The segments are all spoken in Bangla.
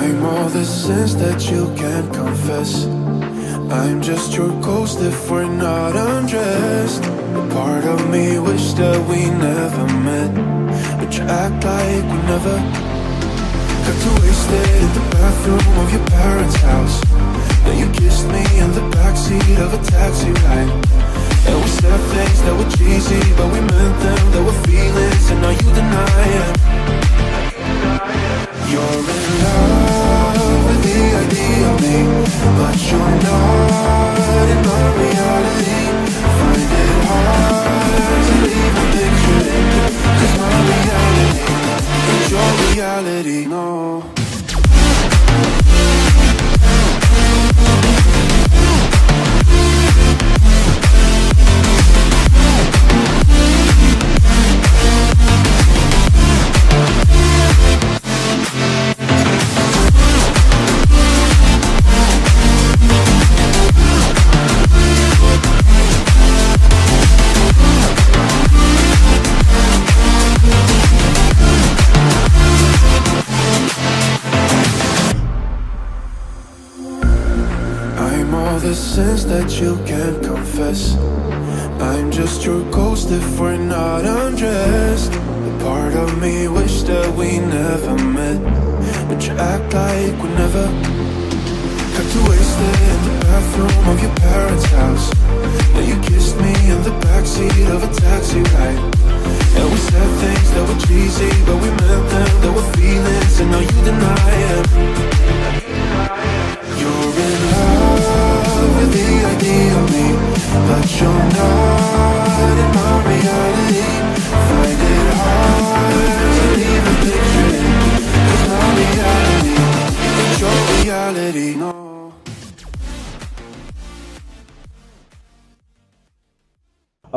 I'm all the sins that you can't confess. I'm just your ghost if we're not undressed. A part of me wish that we never met, but you act like we never. Got too wasted in the bathroom of your parents' house. Then you kissed me in the backseat of a taxi ride. And we said things that were cheesy, but we meant them. There were feelings, and now you deny it. You're in love with the idea of me, but you're not in my reality. Find it hard to even picture it, 'cause my reality ain't your reality, no. The sins that you can't confess. I'm just your ghost if we're not undressed. A part of me wish that we never met, but you act like we never. Got too wasted in the bathroom of your parents' house. Then you kissed me in the backseat of a taxi ride. And we said things that were cheesy, but we meant them. There were feelings, and now you deny it. You're in love with the idea of me, but you're not in my reality. Find it hard to even picture it, 'cause my reality ain't your reality, no.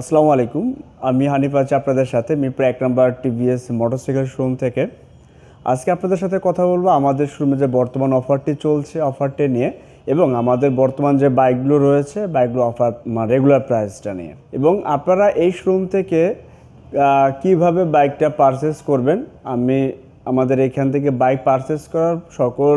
আসসালামু আলাইকুম, আমি হানিফ আছি আপনাদের সাথে মিরপুর 1 নম্বর টিভিএস মোটরসাইকেল শোরুম থেকে। আজকে আপনাদের সাথে কথা বলবো আমাদের শোরুমে যে বর্তমান অফারটি চলছে, অফারটি নিয়ে, এবং আমাদের বর্তমান যে বাইকগুলো রয়েছে বাইকগুলো অফার রেগুলার প্রাইসটা নিয়ে, এবং আপনারা এই শোরুম থেকে কিভাবে বাইকটা পারচেস করবেন। আমি আমাদের এখান থেকে বাইক পারচেস করার সকল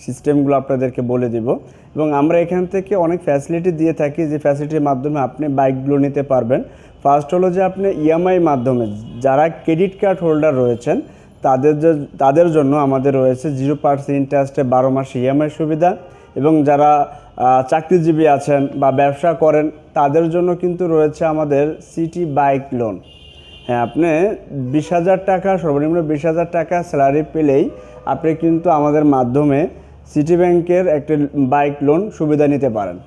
সিস্টেমগুলো আপনাদেরকে বলে দিব, এবং আমরা এখান থেকে অনেক ফ্যাসিলিটি দিয়ে থাকি, যে ফ্যাসিলিটির মাধ্যমে আপনি বাইকগুলো নিতে পারবেন। ফার্স্ট হলো যে আপনি ইএমআই মাধ্যমে, যারা ক্রেডিট কার্ড হোল্ডার রয়েছেন তাদের জন্য আমাদের রয়েছে 0% ইন্টারেস্টে 12 মাস ইএমআই সুবিধা, এবং যারা চাকরিজীবী আছেন বা ব্যবসা করেন তাদের জন্য কিন্তু রয়েছে আমাদের সিটি বাইক লোন। হ্যাঁ, আপনি 20,000 টাকা, সর্বনিম্ন 20,000 টাকা স্যালারি পেলেই আপনি কিন্তু আমাদের মাধ্যমে সিটি ব্যাংকের একটা বাইক লোন সুবিধা নিতে পারেন।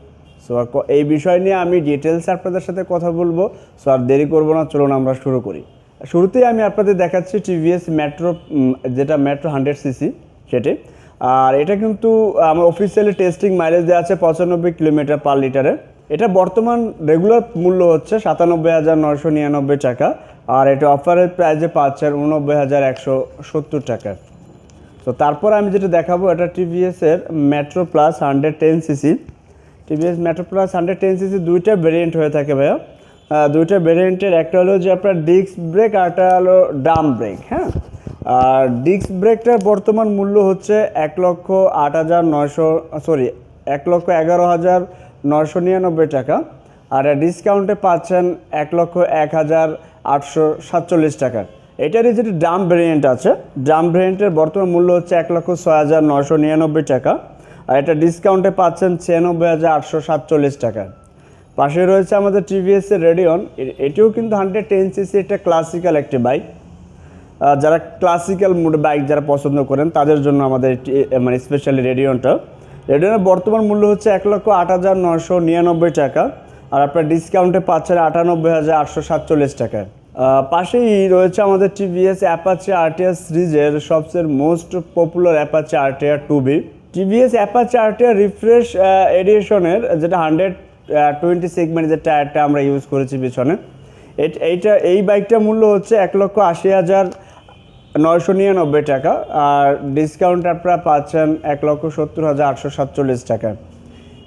সো এই বিষয় নিয়ে আমি ডিটেলস আপনাদের সাথে কথা বলবো। সো আর দেরি করবো না, চলুন আমরা শুরু করি। শুরুতেই আমি আপনাদের দেখাচ্ছি টিভিএস মেট্রো, যেটা মেট্রো 100cc সেটি। আর এটা কিন্তু আমার অফিসিয়ালি টেস্টিং মাইলেজ দেওয়া আছে 95 কিলোমিটার পার লিটারে। এটা বর্তমান রেগুলার মূল্য হচ্ছে 97,999 টাকা, আর এটা অফারের প্রাইজে পাচ্ছেন 89,170 টাকা। তো তারপর আমি যেটা দেখাবো, এটা টিভিএসের metro plus 110cc। TVS metro plus 110cc দুইটা ভেরিয়েন্ট হয়ে থাকে ভাইয়া। দুইটা ভেরিয়েন্টের একটা হলো যে আপনার ডিস্ক ব্রেক, আর একটা হলো ড্রাম ব্রেক। হ্যাঁ, আর ডিস্ক ব্রেকটার বর্তমান মূল্য হচ্ছে 1,11,999 টাকা, আর ডিসকাউন্টে পাচ্ছেন 1,01,847 টাকা। এটারই যেটি ড্রাম ভেরিয়েন্ট আছে, ড্রাম ভেরিয়েন্টের বর্তমান মূল্য হচ্ছে 1,06,999 টাকা, আর এটা ডিসকাউন্টে পাচ্ছেন 96,847 টাকা। পাশে রয়েছে আমাদের টিভিএসের রেডিয়ন। এটিও কিন্তু 110cc, একটা ক্লাসিক্যাল একটি বাইক। যারা ক্লাসিক্যাল মোড বাইক যারা পছন্দ করেন তাদের জন্য আমাদের মানে স্পেশালি রেডিয়নের বর্তমান মূল্য হচ্ছে 1,08,999 টাকা, আর আপনার ডিসকাউন্টে পাচ্ছেন 98,847 টাকা। পাশেই রয়েছে আমাদের টিভিএস অ্যাপাচি আরটিআর সিরিজের সবচেয়ে most popular Apache RTR 2B। TVS Apache RTR refresh এডিশনের, যেটা 120 সেগমেন্ট যে টায়ারটা আমরা ইউজ করেছি পিছনে, এই বাইকটার মূল্য হচ্ছে 1,80,999 টাকা, আর ডিসকাউন্ট আপনারা পাচ্ছেন 1,70,847 টাকা।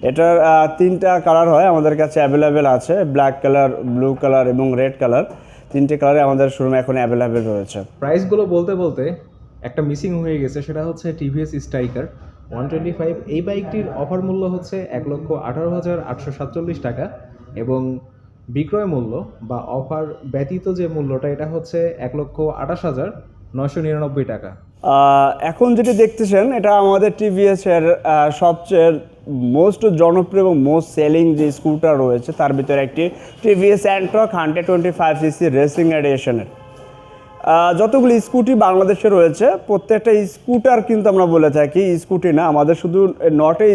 এটার 3টা কালার হয় আমাদের কাছে অ্যাভেলেবেল আছে, ব্ল্যাক কালার, ব্লু কালার এবং রেড কালার। 3টে কালারে আমাদের শোরুমে এখন অ্যাভেলেবেল রয়েছে। প্রাইসগুলো বলতে বলতে একটা মিসিং হয়ে গেছে, সেটা হচ্ছে টিভিএস স্ট্রাইকার 125। এই বাইকটির অফার মূল্য হচ্ছে 1,18,847 টাকা এবং বিক্রয় মূল্য বা অফার ব্যতীত যে মূল্যটা এটা হচ্ছে 1,28,999 টাকা। এখন যেটি দেখতেছেন এটা আমাদের টিভিএস এর সবচেয়ে মোস্ট জনপ্রিয় এবং মোস্ট সেলিং যে স্কুটার রয়েছে তার ভিতরে একটি টিভিএস অ্যান্ট্রক 125cc রেসিং এডিশনের। যতগুলি স্কুটি বাংলাদেশে রয়েছে প্রত্যেকটা স্কুটার কিন্তু আমরা বলে থাকি স্কুটি না, আমাদের শুধু নট এ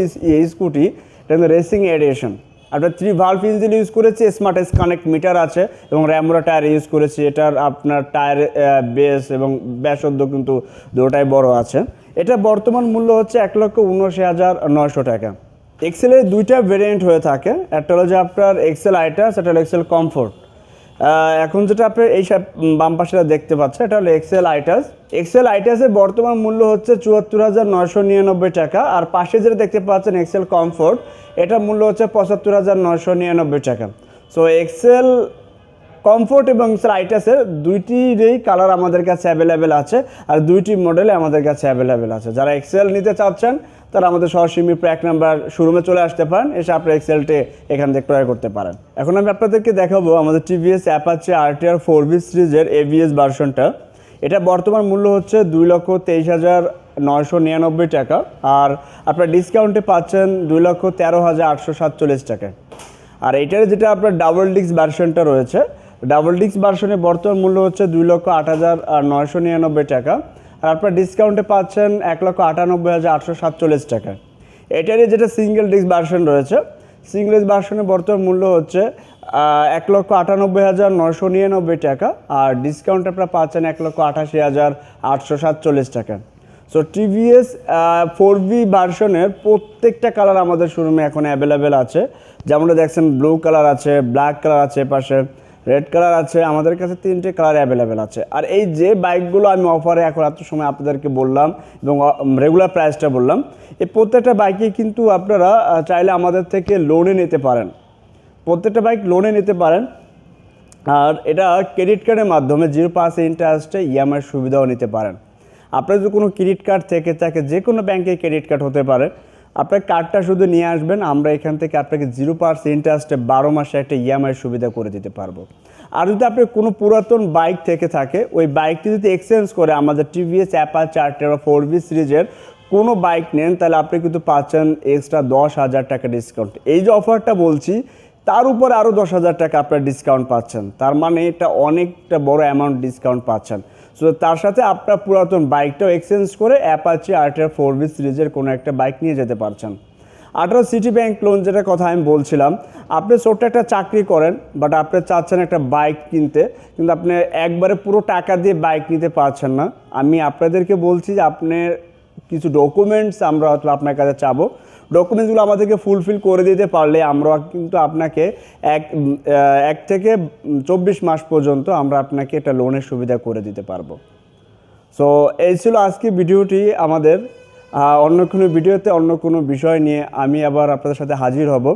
স্কুটি, এটা কিন্তু রেসিং এডিশন। আপনার 3 ভালভ ইঞ্জিন ইউজ করেছি, স্মার্ট এস কানেক্ট মিটার আছে এবং র্যামরা টায়ার ইউজ করেছি। এটার আপনার টায়ার বেস এবং ব্যাসত্ব কিন্তু দুটোটাই বড় আছে। এটা বর্তমান মূল্য হচ্ছে 1,79,900 টাকা। এক্সেলের দুইটা ভেরিয়েন্ট হয়ে থাকে, একটা হলো যে আপনার এক্সেল আইটাস, একটা হলো এক্সেল কমফোর্ট। এখন যেটা আপনি এই বাম পাশে দেখতে পাচ্ছেন এটা হলো এক্সেল আইটাস। এক্সেল আইটাসের বর্তমান মূল্য হচ্ছে 74,999 টাকা। আর পাশে যেটা দেখতে পাচ্ছেন এক্সেল কমফোর্ট, এটার মূল্য হচ্ছে 75,999 টাকা। সো এক্সেল কমফোর্ট এবং এক্সেল আইটাসের দুইটিরই কালার আমাদের কাছে অ্যাভেলেবেল আছে আর দুইটি মডেলে আমাদের কাছে অ্যাভেলেবেল আছে। যারা এক্সেল নিতে চাচ্ছেন তারা আমাদের সরাসরি মিরপুর 1 নাম্বার শোরুমে চলে আসতে পারেন, এসে আপনার এক্সেলটি এখান থেকে ক্রয় করতে পারেন। এখন আমি আপনাদেরকে দেখাবো আমাদের টিভিএস অ্যাপাচে RTR 4V সিরিজের ABS ভার্সনটা। এটা বর্তমান মূল্য হচ্ছে 2,23,999 টাকা আর আপনার ডিসকাউন্টে পাচ্ছেন 2,13,847 টাকা। আর এইটার যেটা আপনার ডাবল ডিস্ক ভার্সনটা রয়েছে, ডাবল ডিস্ক ভার্সনের বর্তমান মূল্য হচ্ছে 2,08,999 টাকা আর আপনার ডিসকাউন্টে পাচ্ছেন 1,98,847 টাকা। এটারই যেটা সিঙ্গেল ডিস্ক ভার্সন রয়েছে, সিঙ্গেল ডিস্ক ভার্সনের বর্তমান মূল্য হচ্ছে 1,98,999 টাকা আর ডিসকাউন্ট আপনারা পাচ্ছেন 1,88,847 টাকা। সো টিভিএস 4V ভার্সনের প্রত্যেকটা কালার আমাদের শোরুমে এখন অ্যাভেলেবেল আছে। যেমনটা দেখছেন ব্লু কালার আছে, ব্ল্যাক কালার আছে, পাশে রেড কালার আছে, আমাদের কাছে 3টে কালার অ্যাভেলেবেল আছে। আর এই যে বাইকগুলো আমি অফারে এখন এত সময় আপনাদেরকে বললাম এবং রেগুলার প্রাইসটা বললাম, এই প্রত্যেকটা বাইকে কিন্তু আপনারা চাইলে আমাদের থেকে লোনে নিতে পারেন, প্রত্যেকটা বাইক লোনে নিতে পারেন। আর এটা ক্রেডিট কার্ডের মাধ্যমে 0% ইন্টারেস্টে EMI সুবিধাও নিতে পারেন। আপনার যদি কোনো ক্রেডিট কার্ড থেকে থাকে, যে কোনো ব্যাংকে ক্রেডিট কার্ড হতে পারে, আপনার কার্ডটা শুধু নিয়ে আসবেন, আমরা এখান থেকে আপনাকে 0% ইন্টারেস্টে 12 মাসে একটা EMI সুবিধা করে দিতে পারবো। আর যদি আপনার কোনো পুরাতন বাইক থেকে থাকে, ওই বাইকটি যদি এক্সচেঞ্জ করে আমাদের টিভিএস অ্যাপাচে RTR 4V সিরিজের কোনো বাইক নেন, তাহলে আপনি কিন্তু পাচ্ছেন এক্সট্রা 10,000 টাকা ডিসকাউন্ট। এই যে অফারটা বলছি তার উপর আরও 10,000 টাকা আপনার ডিসকাউন্ট পাচ্ছেন, তার মানে এটা অনেকটা বড় অ্যামাউন্ট ডিসকাউন্ট পাচ্ছেন। সো তার সাথে আপনার পুরাতন বাইকটাও এক্সচেঞ্জ করে অ্যাপাচে RTR 4V সিরিজের কোনো একটা বাইক নিয়ে যেতে পারছেন। আঠারো সিটি ব্যাংক লোন যেটা কথা আমি বলছিলাম, আপনি ছোট্ট একটা চাকরি করেন বাট আপনি চাচ্ছেন একটা বাইক কিনতে, কিন্তু আপনি একবারে পুরো টাকা দিয়ে বাইক নিতে পারছেন না। আমি আপনাদেরকে বলছি যে আপনার কিছু ডকুমেন্টস আমরা হয়তো আপনার কাছে চাবো, ডকুমেন্টসগুলো আমাদেরকে ফুলফিল করে দিতে পারলে আমরা কিন্তু আপনাকে এক থেকে 24 মাস পর্যন্ত আমরা আপনাকে একটা লোনের সুবিধা করে দিতে পারবো। সো এই ছিল আজকে ভিডিওটি আমাদের। অন্য কোনো ভিডিওতে অন্য কোনো বিষয় নিয়ে আমি আবার আপনাদের সাথে হাজির হব।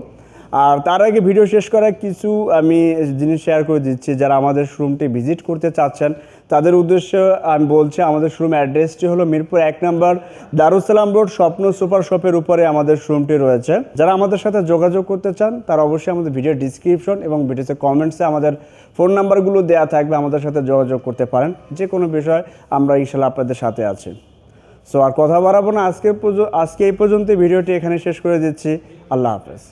আর তার আগে ভিডিও শেষ করার কিছু আমি জিনিস শেয়ার করে দিচ্ছি। যারা আমাদের শোরুমটি ভিজিট করতে চাচ্ছেন তাদের উদ্দেশ্যে আমি বলছি, আমাদের শোরুম অ্যাড্রেসটি হলো মিরপুর 1 নম্বর দারুস সালাম রোড স্বপ্ন সুপার শপের উপরে আমাদের শোরুমটি রয়েছে। যারা আমাদের সাথে যোগাযোগ করতে চান তারা অবশ্যই আমাদের ভিডিও ডিসক্রিপশন এবং ভিডিওতে কমেন্টসে আমাদের ফোন নাম্বারগুলো দেওয়া থাকবে, আমাদের সাথে যোগাযোগ করতে পারেন। যে কোনো বিষয় আমরা ইনশাল্লাহ আপনাদের সাথে আছি। সো আর কথা বাড়াবো না, আজকে এই পর্যন্ত ভিডিওটি এখানে শেষ করে দিচ্ছি। আল্লাহ হাফেজ।